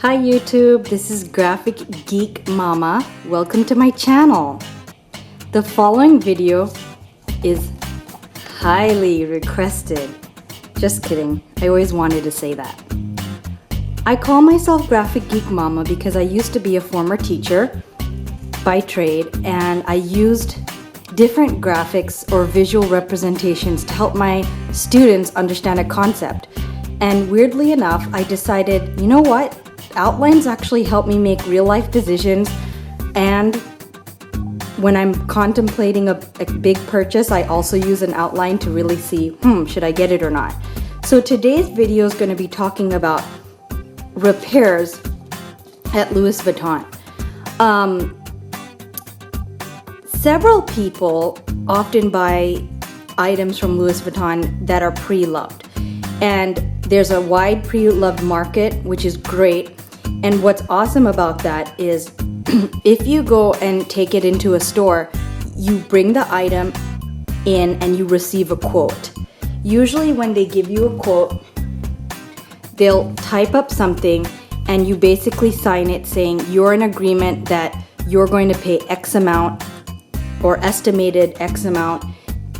Hi YouTube, this is Graphic Geek Mama. Welcome to my channel. The following video is highly requested. Just kidding, I always wanted to say that. I call myself Graphic Geek Mama because I used to be a former teacher by trade, and I used different graphics or visual representations to help my students understand a concept. And weirdly enough, I decided, you know what? Outlines actually help me make real life decisions, and when I'm contemplating a big purchase, I also use an outline to really see, should I get it or not? So today's video is going to be talking about repairs at Louis Vuitton. Several people often buy items from Louis Vuitton that are pre-loved, and there's a wide pre-loved market, which is great. And what's awesome about that is if you go and take it into a store, you bring the item in and you receive a quote. Usually when they give you a quote, they'll type up something and you basically sign it saying you're in agreement that you're going to pay X amount or estimated X amount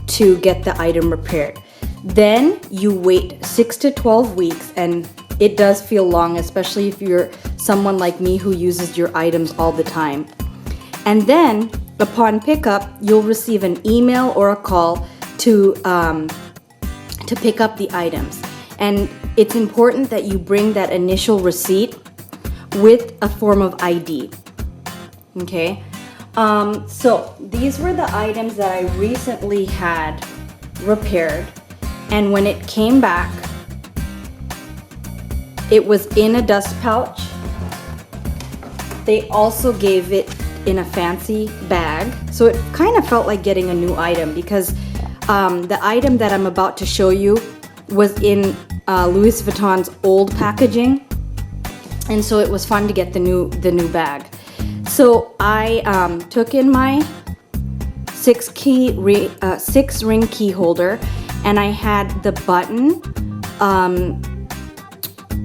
to get the item repaired. Then you wait 6 to 12 weeks, and it does feel long, especially if you're someone like me who uses your items all the time. And then upon pickup, you'll receive an email or a call to pick up the items. And it's important that you bring that initial receipt with a form of ID. Okay? So these were the items that I recently had repaired. And when it came back, it was in a dust pouch. They also gave it in a fancy bag. So it kind of felt like getting a new item, because the item that I'm about to show you was in Louis Vuitton's old packaging. And so it was fun to get the new bag. So I took in my 6-ring key holder, and I had the button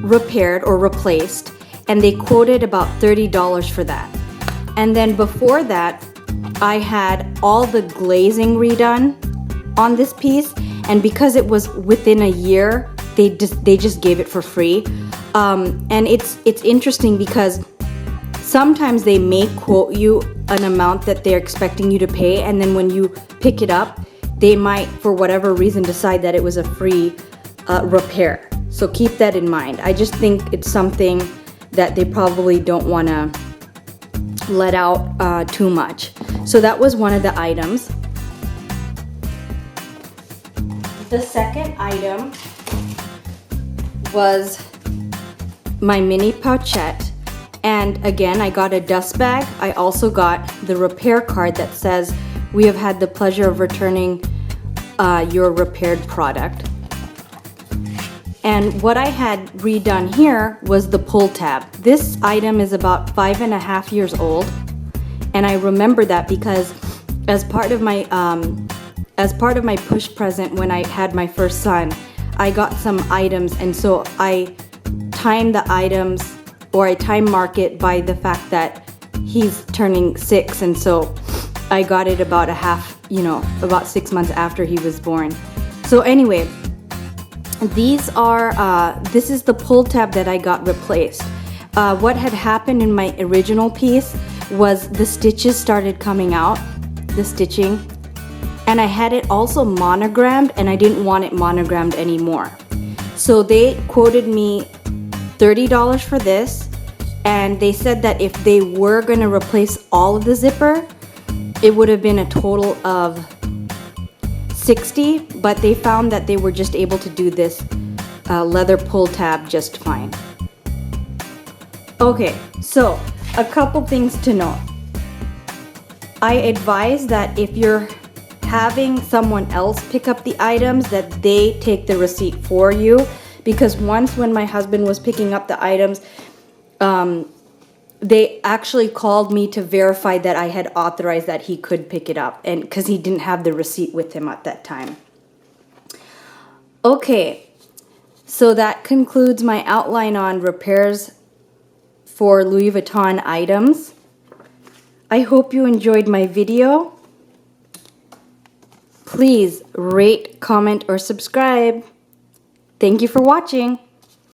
repaired or replaced, and they quoted about $30 for that. And then before that, I had all the glazing redone on this piece, and because it was within a year, they just gave it for free. And it's interesting because sometimes they may quote you an amount that they're expecting you to pay, and then when you pick it up, they might, for whatever reason, decide that it was a free repair. So keep that in mind. I just think it's something that they probably don't want to let out too much. So that was one of the items. The second item was my mini pouchette. And again, I got a dust bag. I also got the repair card that says, "We have had the pleasure of returning your repaired product." And what I had redone here was the pull tab. This item is about 5.5 years old, and I remember that because as part of my push present when I had my first son, I got some items, and so I timed the items, or I time mark it by the fact that he's turning 6, and so I got it about about 6 months after he was born. So anyway, this is the pull tab that I got replaced. What had happened in my original piece was the stitches started coming out, the stitching, and I had it also monogrammed, and I didn't want it monogrammed anymore. So they quoted me $30 for this, and they said that if they were going to replace all of the zipper, it would have been a total of $60, but they found that they were just able to do this leather pull tab just fine. Okay, so a couple things to note. I advise that if you're having someone else pick up the items, that they take the receipt for you, because once when my husband was picking up the items, they actually called me to verify that I had authorized that he could pick it up, and because he didn't have the receipt with him at that time. Okay, so that concludes my outline on repairs for Louis Vuitton items. I hope you enjoyed my video. Please rate, comment, or subscribe. Thank you for watching.